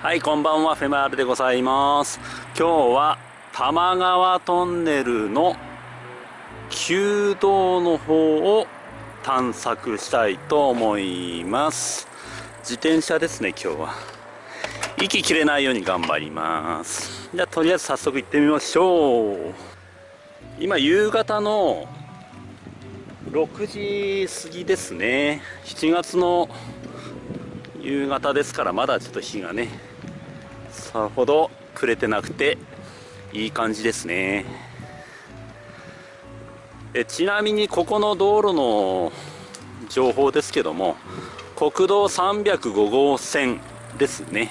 はい、こんばんは、フェマールでございます。今日は多摩川トンネルの旧道の方を探索したいと思います。自転車ですね、今日は。息切れないように頑張ります。じゃあ、とりあえず早速行ってみましょう。今、夕方の6時過ぎですね。7月の夕方ですから、まだちょっと日がね、さほど暮れてなくていい感じですね。ちなみにここの道路の情報ですけども、国道305号線ですね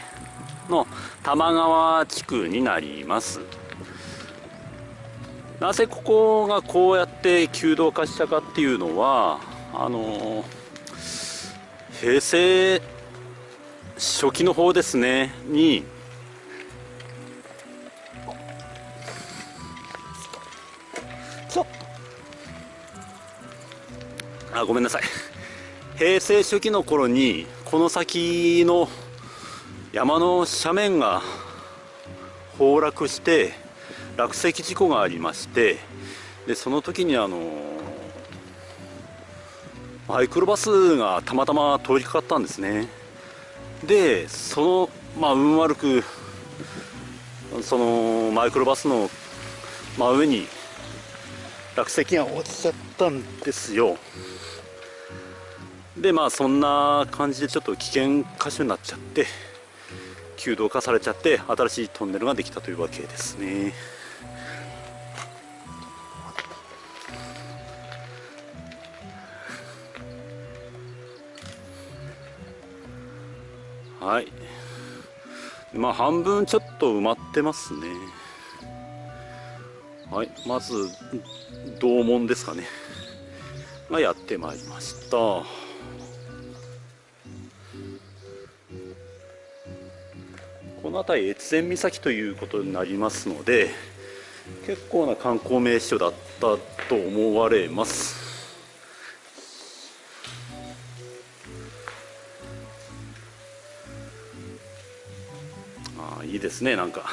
の多摩川地区になります。なぜここがこうやって旧道化したかっていうのは、平成初期の方ですねにごめんなさい。平成初期の頃にこの先の山の斜面が崩落して落石事故がありまして、でその時にマイクロバスがたまたま通りかかったんですね。でその運悪くそのマイクロバスの真上に落石が落ちちゃったんですよ。でそんな感じでちょっと危険箇所になっちゃって旧道化されちゃって新しいトンネルができたというわけですね。はい、半分ちょっと埋まってますね。はい、まず洞門ですかねがやってまいりました。この辺り越前岬ということになりますので、結構な観光名所だったと思われます。いいですね。なんか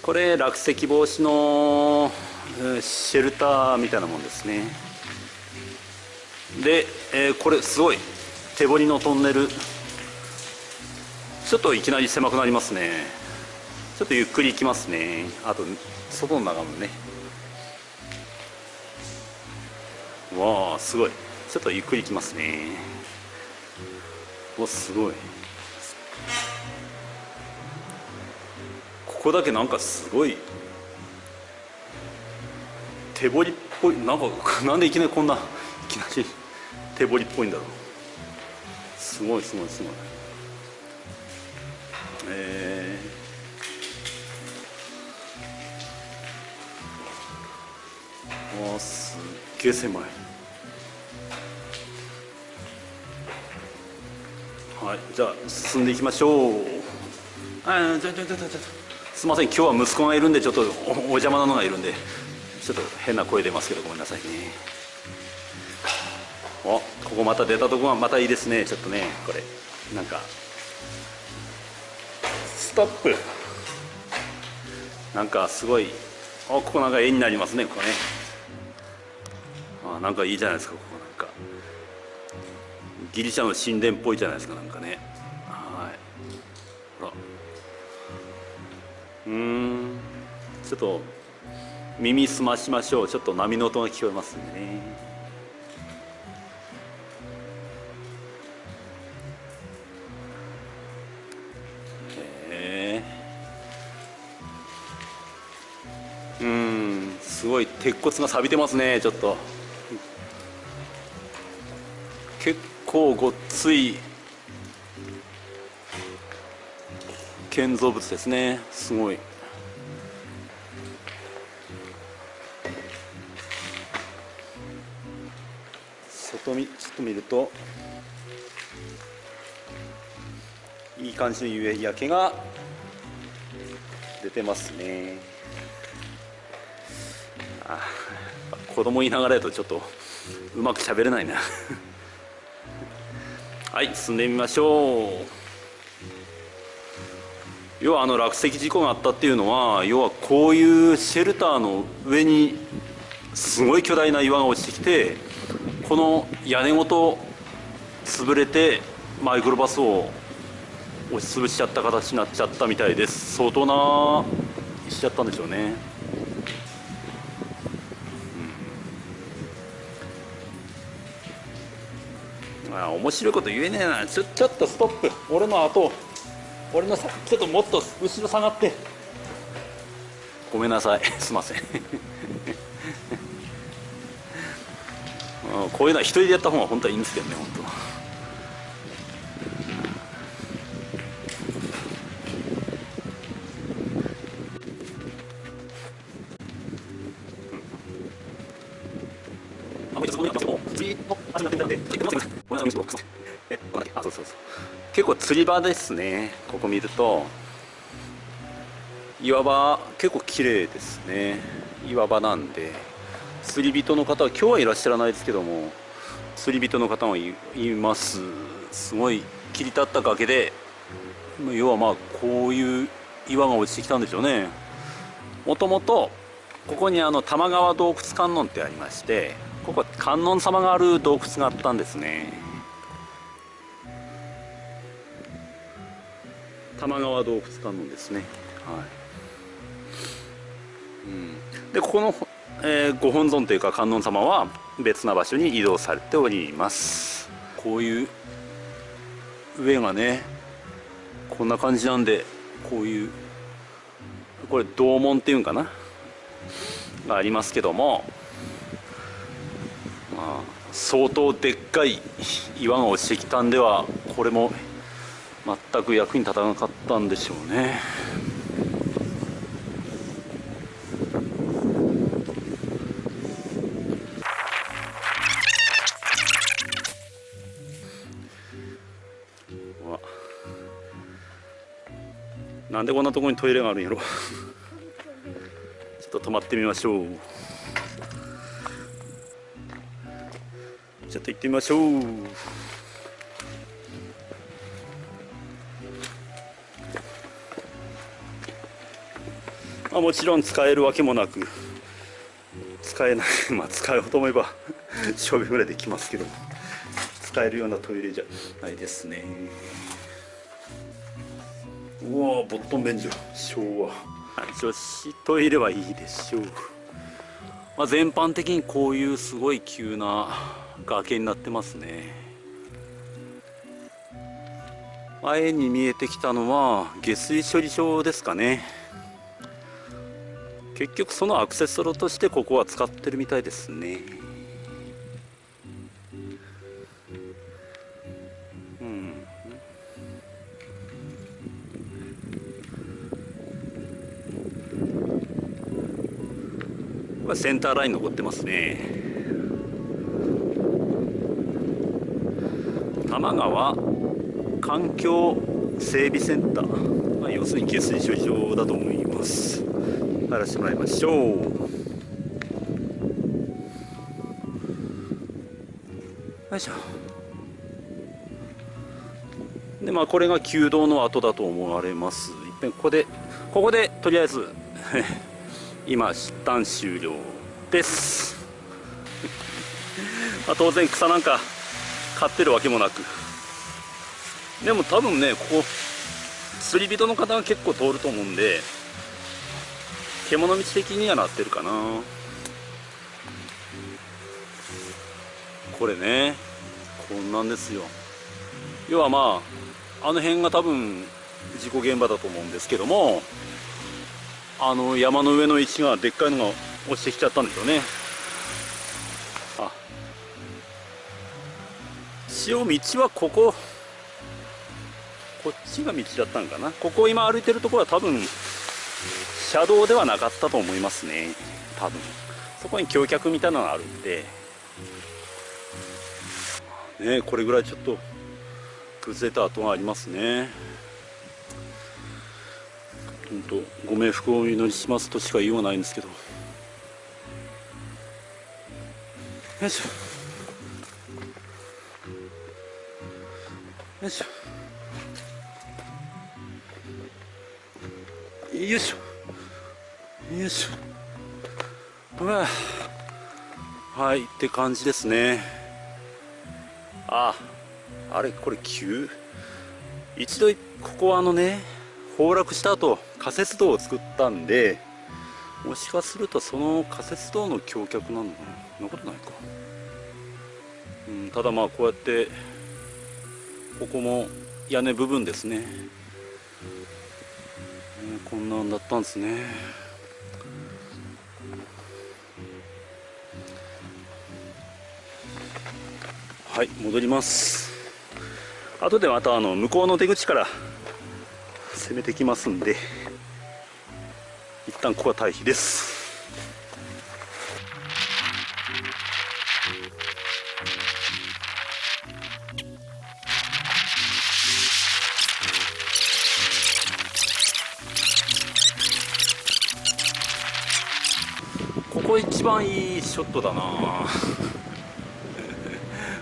これ落石防止のシェルターみたいなもんですね。で、これすごい手掘りのトンネル、ちょっといきなり狭くなりますね。ちょっとゆっくり行きますね。あと外の中もね、わあすごい、ちょっとゆっくり行きますね。お、すごい。ここだけなんかすごい手掘りっぽい。なんでいきなりこんないきなり手掘りっぽいんだろう。すごいすごいすごい。すっげえ狭い。はい、じゃあ進んでいきましょう。すみません、今日は息子がいるんでちょっとお邪魔なのがいるんでちょっと変な声出ますけどごめんなさいね。ここまた出たとこがまたいいですね。ちょっとね、これなんかストップなんかすごい、ここなんか絵になりますね。ここね、なんかいいじゃないですか。ここなんかギリシャの神殿っぽいじゃないですか。なんかね、はい、ほら、ちょっと耳澄ましましょう。ちょっと波の音が聞こえますね。すごい鉄骨が錆びてますね。ちょっと結構ごっつい建造物ですね。すごい。外ちょっと見るといい感じの夕焼けが出てますね。子供いながらやとちょっとうまく喋れないなはい、進んでみましょう。要は落石事故があったっていうのは、要はこういうシェルターの上にすごい巨大な岩が落ちてきて、この屋根ごと潰れてマイクロバスを押しつぶしちゃった形になっちゃったみたいです。相当なしちゃったんでしょうね。面白いこと言えねえな。ちょっとストップ。俺の後、俺のちょっともっと後ろ下がって。ごめんなさい、すいません。こういうのは一人でやった方が本当はいいんですけどね、本当。そうそうそう。結構釣り場ですね。ここ見ると岩場結構綺麗ですね。岩場なんで釣り人の方は今日はいらっしゃらないですけども、釣り人の方もいます。すごい切り立った崖で、要はまあこういう岩が落ちてきたんでしょうね。もともとここに玉川洞窟観音ってありまして、ここは観音様がある洞窟があったんですね。玉川洞窟観音ですね。はい。でここの、ご本尊というか観音様は別な場所に移動されております。こういう上がねこんな感じなんで、こういうこれ洞門っていうんかながありますけども、まあ、相当でっかい岩が落ちてきたんではこれも全く役に立たなかったんでしょうね。なんでこんなところにトイレがあるんやろ。ちょっと止まってみましょう。ちょっと行ってみましょう。もちろん使えるわけもなく、使えないまあ使おうと思えば勝負ぐらいできますけど、使えるようなトイレじゃないですね。うわボットン便所昭和。女子トイレはいいでしょう。全般的にこういうすごい急な崖になってますね。前に見えてきたのは下水処理場ですかね。結局そのアクセス路としてここは使ってるみたいですね。センターライン残ってますね。玉川環境整備センター、要するに下水処理場だと思います。入らせてもらいましょう。よいしょ。でこれが旧道の跡だと思われます。いっぺんここでとりあえず今一旦終了です。当然草なんか刈ってるわけもなく、でも多分ねここ釣り人の方が結構通ると思うんで、獣道的にはなってるかな。これねこんなんですよ。要はあの辺が多分事故現場だと思うんですけども、山の上の石がでっかいのが落ちてきちゃったんでしょうね。一応道はこっちが道だったんかな。ここ今歩いてるところは多分車道ではなかったと思いますね。多分そこに橋脚みたいなのがあるんでね、これぐらいちょっと崩れた跡がありますね。本当ご冥福をお祈りしますとしか言いようがないんですけど。よいしょ。よいしょよいしょよいしょ。うわ、はいって感じですね。あれこれ急。一度ここは崩落した後仮設道を作ったんで、もしかするとその仮設道の橋脚なのかな。そんなことないか。ただまあこうやってここも屋根部分ですね。こんなんだったんですね。はい、戻ります。後でまた向こうの出口から攻めてきますんで、一旦ここは退避です。ここ一番いいショットだな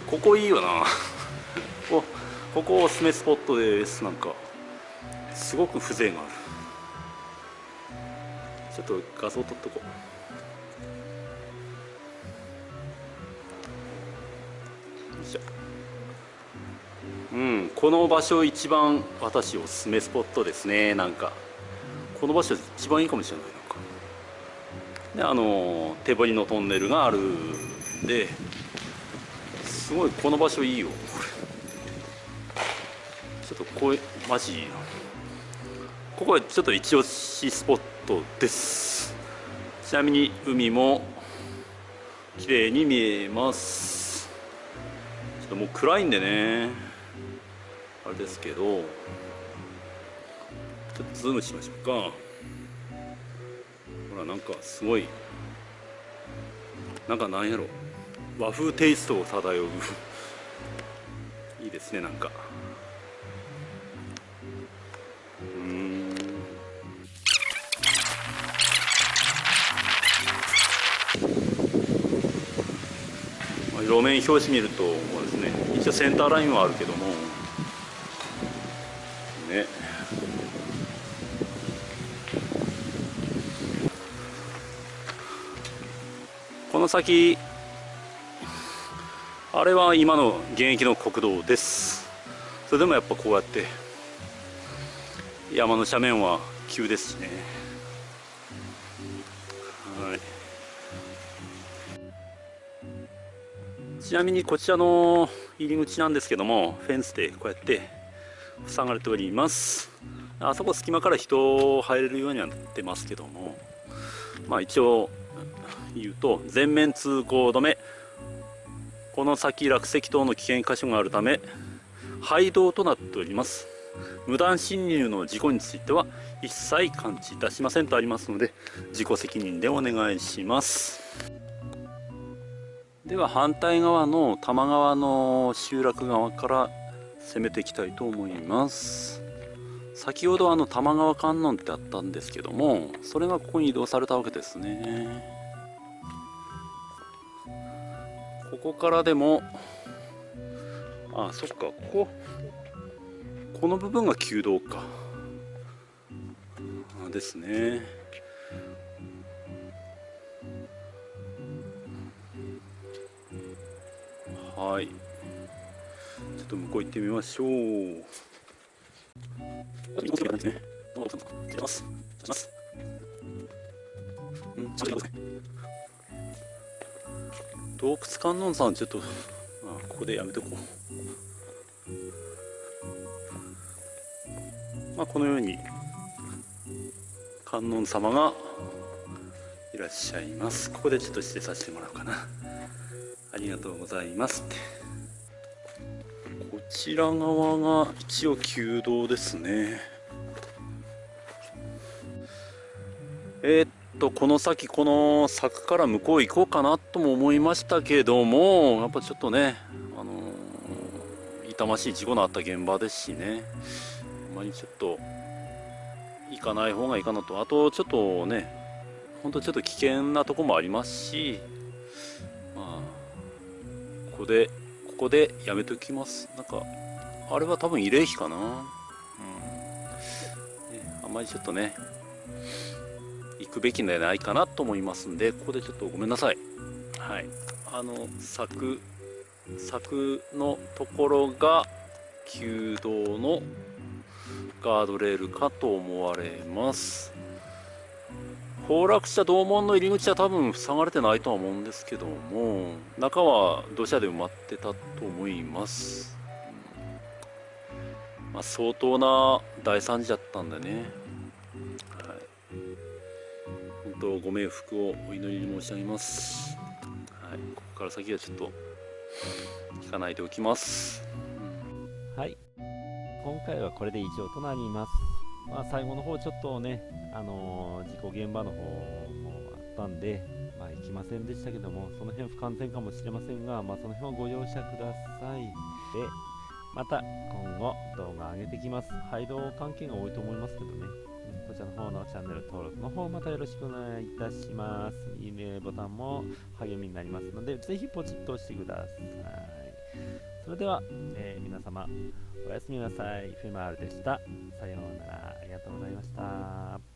ここいいよなここおすすめスポットです。なんかすごく風情がある。ちょっと画像撮っとこう。よいしょ。この場所一番私おすすめスポットですね。なんかこの場所一番いいかもしれない。なんかで手彫りのトンネルがあるんで、すごいこの場所いいよ。これちょっとこれマジいいな。ここはちょっと一押しスポットです。ちなみに海も綺麗に見えます。ちょっともう暗いんでねあれですけど、ちょっとズームしましょうか。ほらなんかすごい、なんかなんやろ、和風テイストを漂ういいですね。なんか路面表示見るともうですね、一応センターラインはあるけどもね、この先あれは今の現役の国道です。それでもやっぱこうやって山の斜面は急ですしね。はい、ちなみにこちらの入り口なんですけども、フェンスでこうやって塞がれております。あそこ隙間から人入れるようにはなってますけども、まあ一応言うと全面通行止め、この先落石等の危険箇所があるため廃道となっております。無断進入の事故については一切感知いたしませんとありますので、自己責任でお願いします。では反対側の多摩川の集落側から攻めていきたいと思います。先ほど多摩川観音ってあったんですけども、それがここに移動されたわけですね。ここからでも、あ、そっか、この部分が旧道かですね。はい、ちょっと向こう行ってみましょう。洞窟観音さん、ちょっとここでやめとこう。このように観音様がいらっしゃいます。ここでちょっと失礼させてもらおうかな。ありがとうございますって。こちら側が一応旧道ですね。この先この柵から向こう行こうかなとも思いましたけども、やっぱちょっとね、痛ましい事故のあった現場ですしね、あまりちょっと行かない方がいいかなと。あとちょっとね、ほんとちょっと危険なとこもありますし、ここでやめときます。なんかあれは多分慰霊碑かな。あんまりちょっとね行くべきではないかなと思いますんで、ここでちょっとごめんなさい。はい、柵のところが旧道のガードレールかと思われます。崩落した洞門の入り口は多分塞がれてないとは思うんですけども、中は土砂で埋まってたと思います。まあ、相当な大惨事だったんでね、はい、本当ご冥福をお祈り申し上げます。はい、ここから先はちょっと聞かないでおきます。はい、今回はこれで以上となります。まあ、最後の方ちょっとね、事故現場の方もあったんで、まあ、行きませんでしたけども、その辺不完全かもしれませんが、まあ、その辺はご容赦ください。で、また今後動画上げてきます。配道関係が多いと思いますけどね。こちらの方のチャンネル登録の方またよろしくお願いいたします。いいねボタンも励みになりますので、ぜひポチッと押してください。それでは、皆様おやすみなさい。フェマールでした。さようなら。ありがとうございました。